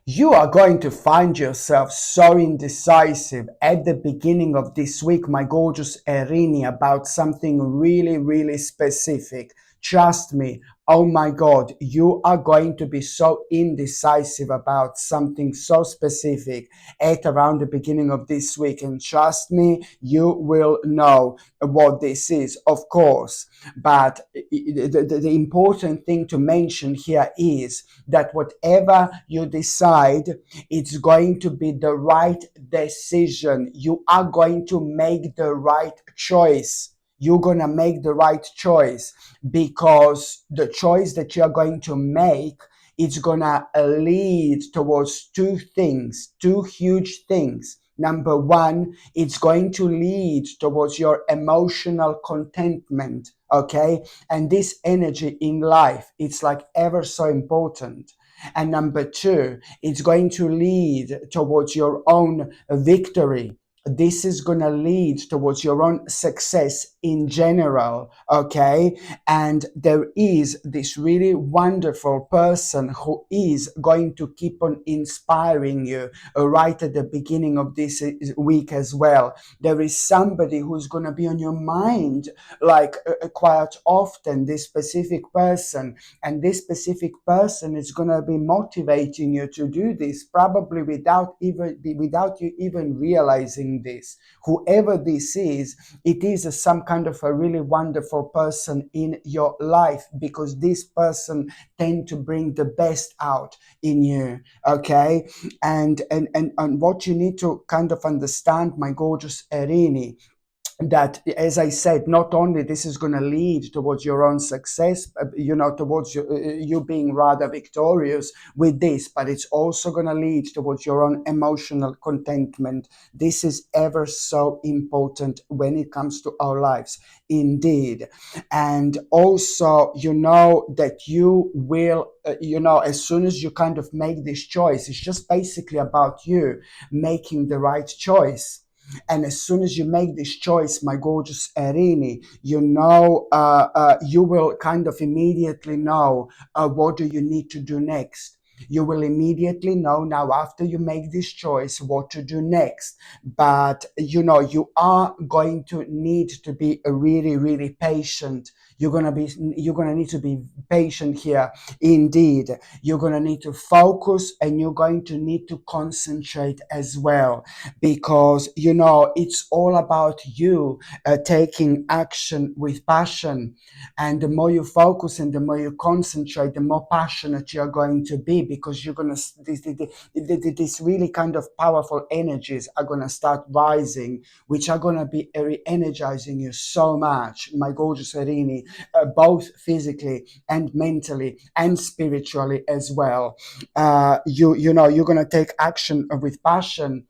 You are going to find yourself so indecisive at the beginning of this week, my gorgeous Erini, about something really, really specific. Trust me, oh my God, you are going to be so indecisive about something so specific at around the beginning of this week. And trust me, you will know what this is, of course. But the important thing to mention here is that whatever you decide, it's going to be the right decision. You are going to make the right choice. You're going to make the right choice, because the choice that you're going to make, it's going to lead towards two things, two huge things. Number one, it's going to lead towards your emotional contentment. Okay. And this energy in life, it's like ever so important. And number two, it's going to lead towards your own victory. This is going to lead towards your own success in general. Okay. And there is this really wonderful person who is going to keep on inspiring you right at the beginning of this week as well. There is somebody who's going to be on your mind, like quite often, this specific person. And this specific person is going to be motivating you to do this, probably without you even realizing this. Whoever this is, it is some kind of a really wonderful person in your life, because this person tend to bring the best out in you. Okay. And what you need to kind of understand, my gorgeous Erini, that, as I said, not only this is going to lead towards your own success, towards you being rather victorious with this, but it's also going to lead towards your own emotional contentment. This is ever so important when it comes to our lives, indeed. And also, that you will, as soon as you kind of make this choice, it's just basically about you making the right choice. And as soon as you make this choice, my gorgeous Erini, you will kind of immediately know what do you need to do next. You will immediately know now, after you make this choice, what to do next. But you are going to need to be really, really patient. You're gonna need to be patient here, indeed. You're gonna need to focus, and you're going to need to concentrate as well, because it's all about you taking action with passion. And the more you focus and the more you concentrate, the more passionate you're going to be, because you're going to this really kind of powerful energies are going to start rising, which are going to be re-energizing you so much, my gorgeous Erini, both physically and mentally and spiritually as well. You're going to take action with passion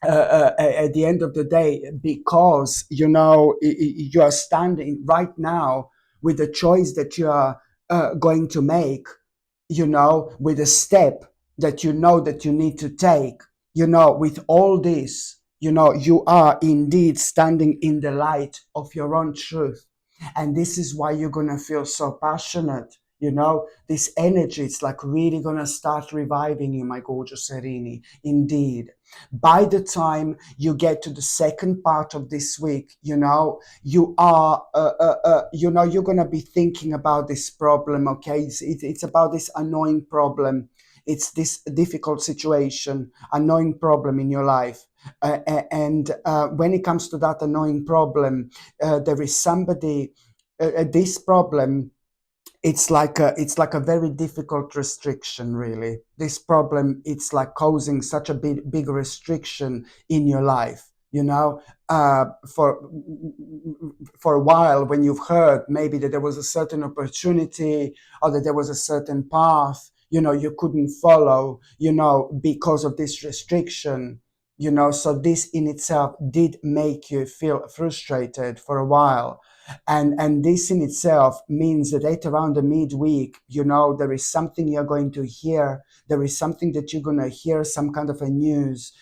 at the end of the day, because you are standing right now with the choice that you are going to make, with a step that that you need to take. With all this, you are indeed standing in the light of your own truth. And this is why you're going to feel so passionate. This energy, it's like really going to start reviving you, my gorgeous Serini, indeed. By the time you get to the second part of this week, you're going to be thinking about this problem. Okay. It's about this annoying problem. It's this difficult situation, annoying problem in your life. And when it comes to that annoying problem, there is somebody, this problem, it's like a very difficult restriction, really. This problem, it's like causing such a big restriction in your life. For a while, when you've heard maybe that there was a certain opportunity, or that there was a certain path, you couldn't follow, because of this restriction. So this in itself did make you feel frustrated for a while. And this in itself means that at around the midweek, there is something you're going to hear. There is something that you're going to hear, some kind of a news,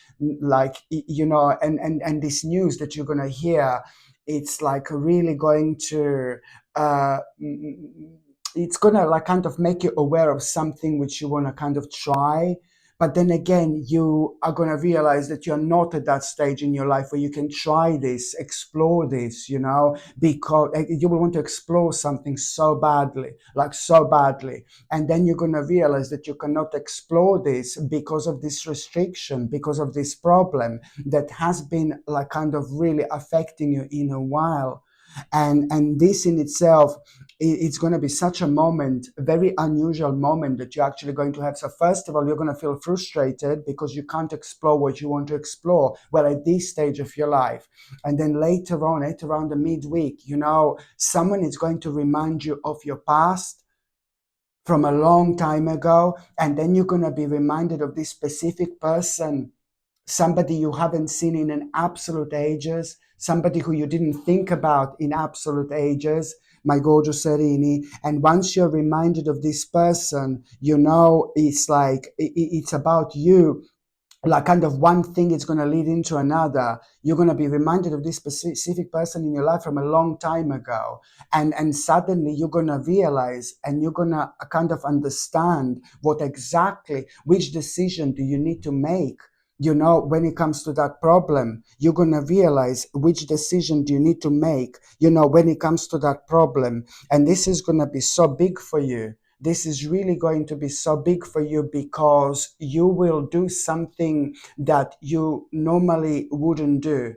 like, and this news that you're going to hear, it's like really going to, uh, it's going to like kind of make you aware of something which you want to kind of try. But then again, you are going to realize that you're not at that stage in your life where you can try this, explore this, because you will want to explore something so badly, like so badly. And then you're going to realize that you cannot explore this because of this restriction, because of this problem that has been like kind of really affecting you in a while. And this in itself, it's going to be such a moment, a very unusual moment that you're actually going to have. So first of all, you're going to feel frustrated because you can't explore what you want to explore, well, at this stage of your life. And then later on, at around the midweek, someone is going to remind you of your past from a long time ago, and then you're going to be reminded of this specific person, somebody you haven't seen in an absolute ages, somebody who you didn't think about in absolute ages, my gorgeous Serini. And once you're reminded of this person, it's like it's about you. Like kind of one thing is going to lead into another. You're going to be reminded of this specific person in your life from a long time ago, and suddenly you're going to realize, and you're going to kind of understand what exactly, which decision do you need to make. When it comes to that problem, you're going to realize which decision do you need to make, when it comes to that problem. And this is going to be so big for you. This is really going to be so big for you because you will do something that you normally wouldn't do.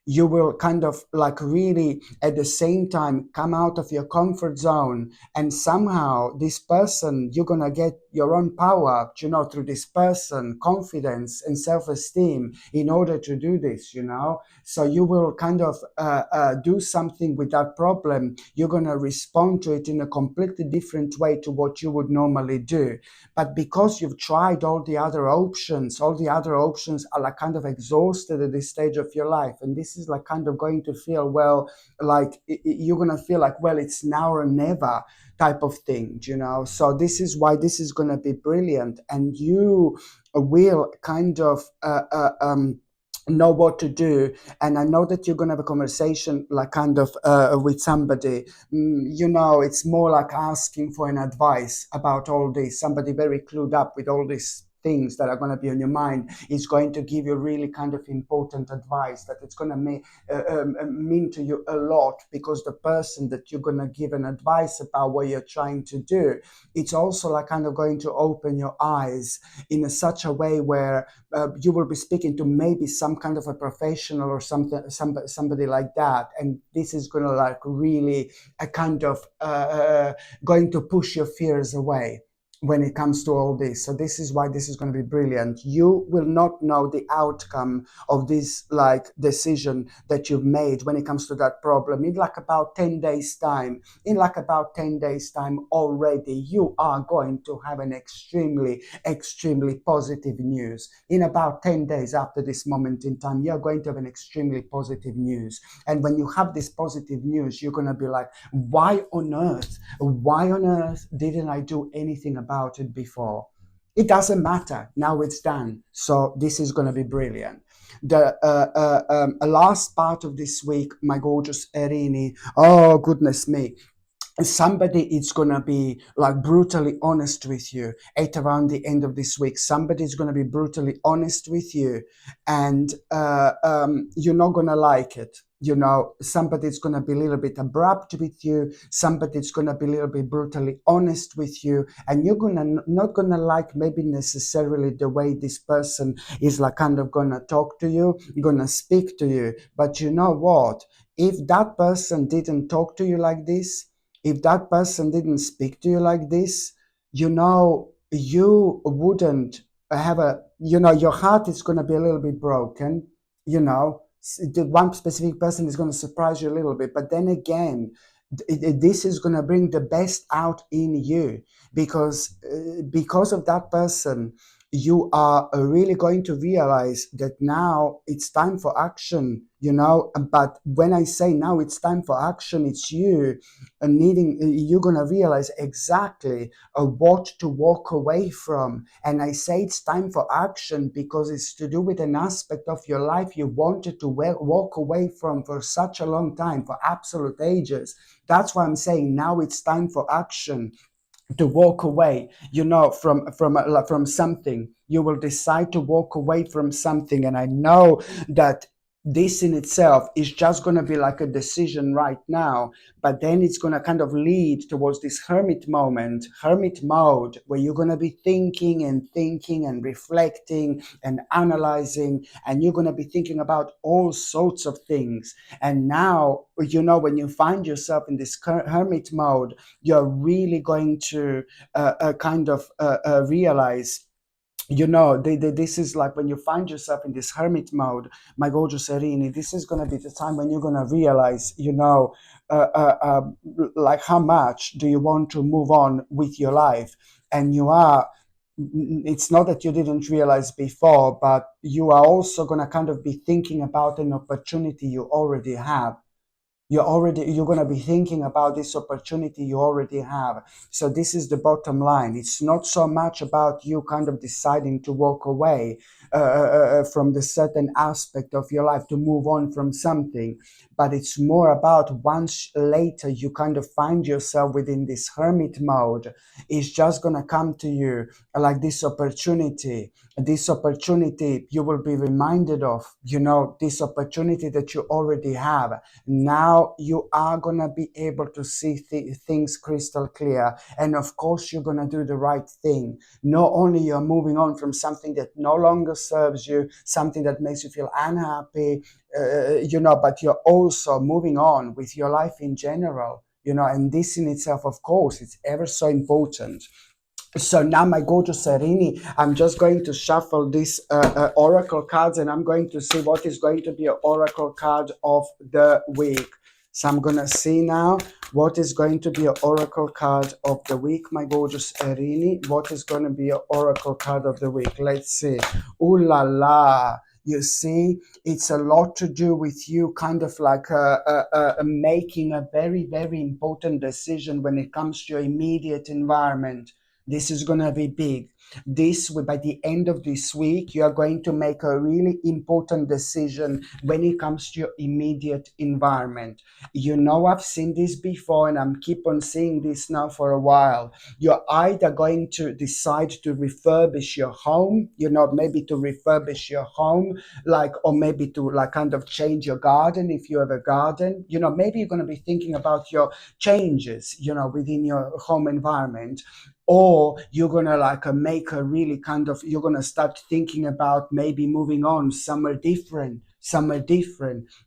You will kind of like really at the same time come out of your comfort zone, and somehow this person, you're going to get your own power up, through this person, confidence and self-esteem in order to do this. So you will kind of do something with that problem. You're going to respond to it in a completely different way to what you would normally do. But because you've tried all the other options are like kind of exhausted at this stage of your life. And this is like kind of going to feel, well, like you're going to feel like, well, it's now or never type of thing. So this is why this is going to be brilliant, and you will kind of know what to do. And I know that you're going to have a conversation like kind of with somebody. It's more like asking for an advice about all this. Somebody very clued up with all these things that are going to be on your mind is going to give you really kind of important advice that it's going to mean to you a lot, because the person that you're going to give an advice about what you're trying to do, it's also like kind of going to open your eyes in such a way where you will be speaking to maybe some kind of a professional or somebody like that. And this is going to like really a kind of going to push your fears away when it comes to all this. So this is why this is going to be brilliant. You will not know the outcome of this like decision that you've made when it comes to that problem in like about 10 days time. In like about 10 days time already, you are going to have an extremely positive news. In about 10 days after this moment in time, you're going to have an extremely positive news. And when you have this positive news, you're going to be like, why on earth didn't I do anything about it before? It doesn't matter. Now it's done. So this is going to be brilliant. The last part of this week, my gorgeous Erini, oh goodness me, somebody is going to be like brutally honest with you at around the end of this week. Somebody is going to be brutally honest with you, and you're not going to like it. Somebody's going to be a little bit abrupt with you. Somebody's going to be a little bit brutally honest with you, and you're not going to like maybe necessarily the way this person is like kind of going to talk to you, going to speak to you. But you know what? If that person didn't talk to you like this, if that person didn't speak to you like this, you wouldn't have your heart is going to be a little bit broken. The one specific person is going to surprise you a little bit, but then again, this is going to bring the best out in you, because of that person, you are really going to realize that now it's time for action. But when I say now it's time for action, it's you you're going to realize exactly what to walk away from. And I say it's time for action because it's to do with an aspect of your life you wanted to walk away from for such a long time, for absolute ages. That's why I'm saying now it's time for action, to walk away from something. You will decide to walk away from something. And I know that this in itself is just going to be like a decision right now, but then it's going to kind of lead towards this hermit mode, where you're going to be thinking and reflecting and analyzing, and you're going to be thinking about all sorts of things. And now, when you find yourself in this hermit mode, you're really going to kind of realize, this is like when you find yourself in this hermit mode, my gorgeous Erini, this is going to be the time when you're going to realize, like, how much do you want to move on with your life? And it's not that you didn't realize before, but you are also going to kind of be thinking about an opportunity you already have. You're going to be thinking about this opportunity you already have. So this is the bottom line. It's not so much about you kind of deciding to walk away from the certain aspect of your life, to move on from something, but it's more about once later you kind of find yourself within this hermit mode, it's just going to come to you like this opportunity you will be reminded of, this opportunity that you already have. Now you are going to be able to see things crystal clear. And of course, you're going to do the right thing. Not only you're moving on from something that no longer serves you, something that makes you feel unhappy, but you're also moving on with your life in general, and this in itself, of course, it's ever so important. So now, my gorgeous Serini, I'm just going to shuffle these oracle cards, and I'm going to see what is going to be an oracle card of the week. So I'm going to see now what is going to be an oracle card of the week, my gorgeous Erini. What is going to be an oracle card of the week? Let's see. Ooh la la. You see, it's a lot to do with you kind of like making a very, very important decision when it comes to your immediate environment. This is going to be big. By the end of this week, you are going to make a really important decision when it comes to your immediate environment. I've seen this before, and I'm keep on seeing this now for a while. You're either going to decide to refurbish your home, maybe to refurbish your home, or maybe to like kind of change your garden if you have a garden. Maybe you're going to be thinking about your changes, within your home environment, or you're gonna make a really kind of, you're gonna start thinking about maybe moving on somewhere different.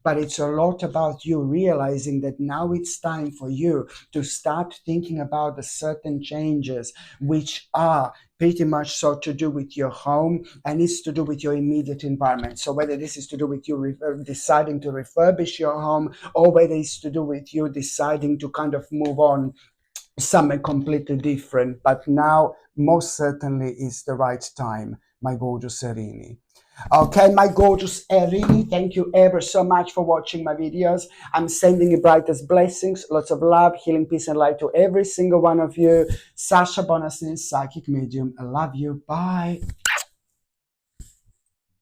But it's a lot about you realizing that now it's time for you to start thinking about the certain changes which are pretty much so to do with your home, and it's to do with your immediate environment. So whether this is to do with you deciding to refurbish your home, or whether it's to do with you deciding to kind of move on something completely different, but now most certainly is the right time, my gorgeous Erini. Okay, my gorgeous Erini, thank you ever so much for watching my videos. I'm sending you brightest blessings, lots of love, healing, peace, and light to every single one of you. Sasha Bonasin, Psychic Medium. I love you. Bye.